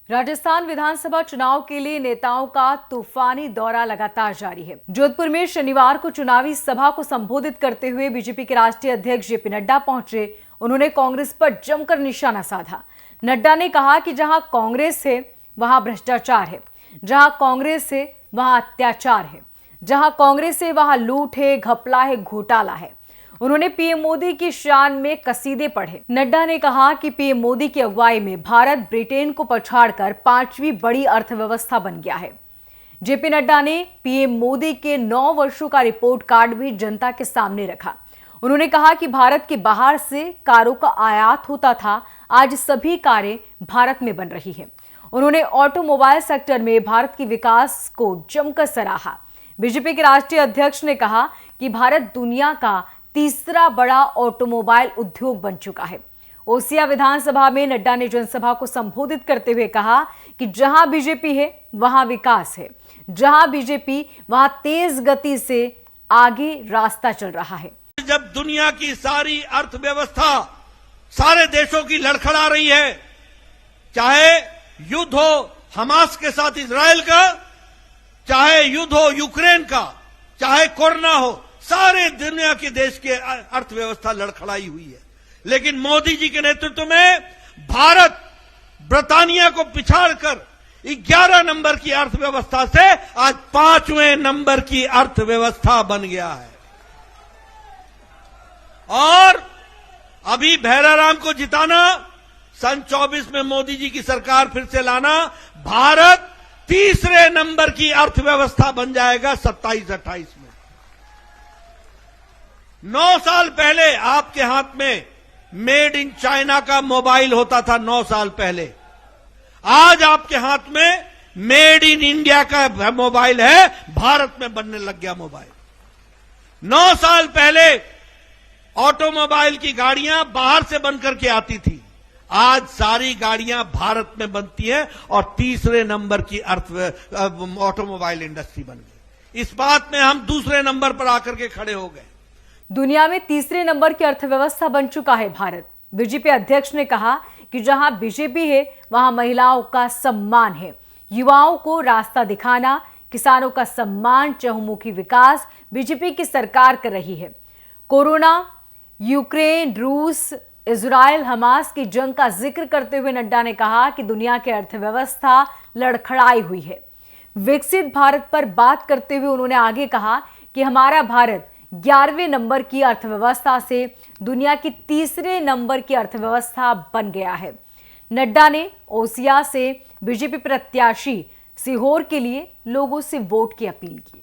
राजस्थान विधानसभा चुनाव के लिए नेताओं का तूफानी दौरा लगातार जारी है। जोधपुर में शनिवार को चुनावी सभा को संबोधित करते हुए बीजेपी के राष्ट्रीय अध्यक्ष जेपी नड्डा पहुंचे। उन्होंने कांग्रेस पर जमकर निशाना साधा। नड्डा ने कहा कि जहां कांग्रेस है वहां भ्रष्टाचार है, जहां कांग्रेस है वहां अत्याचार है, जहां कांग्रेस है वहां लूट है, घपला है, घोटाला है। उन्होंने पीएम मोदी की शान में कसीदे पढ़े। नड्डा ने कहा कि पीएम मोदी की अगुवाई में भारत ब्रिटेन को पछाड़कर 5वीं बड़ी अर्थव्यवस्था बन गया है। जेपी नड्डा ने पीएम मोदी के 9 वर्षों का रिपोर्ट कार्ड भी जनता के सामने रखा। उन्होंने कहा कि भारत के बाहर से कारों का आयात होता था, आज सभी कारें भारत में बन रही है। उन्होंने ऑटोमोबाइल सेक्टर में भारत के विकास को जमकर सराहा। बीजेपी के राष्ट्रीय अध्यक्ष ने कहा कि भारत दुनिया का तीसरा बड़ा ऑटोमोबाइल उद्योग बन चुका है। ओसिया विधानसभा में नड्डा ने जनसभा को संबोधित करते हुए कहा कि जहां बीजेपी है वहां विकास है, जहां बीजेपी वहां तेज गति से आगे रास्ता चल रहा है। जब दुनिया की सारी अर्थव्यवस्था सारे देशों की लड़खड़ा रही है, चाहे युद्ध हो हमास के साथ इजराइल का, चाहे युद्ध हो यूक्रेन का, चाहे कोरोना हो, सारे दुनिया के देश की अर्थव्यवस्था लड़खड़ाई हुई है। लेकिन मोदी जी के नेतृत्व में भारत ब्रिटानिया को पिछाड़कर 11 नंबर की अर्थव्यवस्था से आज 5वें नंबर की अर्थव्यवस्था बन गया है। और अभी भैराराम को जिताना, सन 24 में मोदी जी की सरकार फिर से लाना, भारत तीसरे नंबर की अर्थव्यवस्था बन जाएगा 27-28 में। 9 साल पहले आपके हाथ में मेड इन चाइना का मोबाइल होता था। 9 साल पहले, आज आपके हाथ में मेड इन इंडिया का मोबाइल है, भारत में बनने लग गया मोबाइल। 9 साल पहले ऑटोमोबाइल की गाड़ियां बाहर से बनकर के आती थी, आज सारी गाड़ियां भारत में बनती है और तीसरे नंबर की ऑटोमोबाइल इंडस्ट्री बन गई। इस बात में हम दूसरे नंबर पर आकर के खड़े हो गए। दुनिया में तीसरे नंबर की अर्थव्यवस्था बन चुका है भारत। बीजेपी अध्यक्ष ने कहा कि जहां बीजेपी है वहां महिलाओं का सम्मान है, युवाओं को रास्ता दिखाना, किसानों का सम्मान, चहुमुखी विकास बीजेपी की सरकार कर रही है। कोरोना, यूक्रेन, रूस, इजराइल, हमास की जंग का जिक्र करते हुए नड्डा ने कहा कि दुनिया की अर्थव्यवस्था लड़खड़ाई हुई है। विकसित भारत पर बात करते हुए उन्होंने आगे कहा कि हमारा भारत 11वें नंबर की अर्थव्यवस्था से दुनिया की तीसरे नंबर की अर्थव्यवस्था बन गया है। नड्डा ने ओसिया से बीजेपी प्रत्याशी सीहोर के लिए लोगों से वोट की अपील की।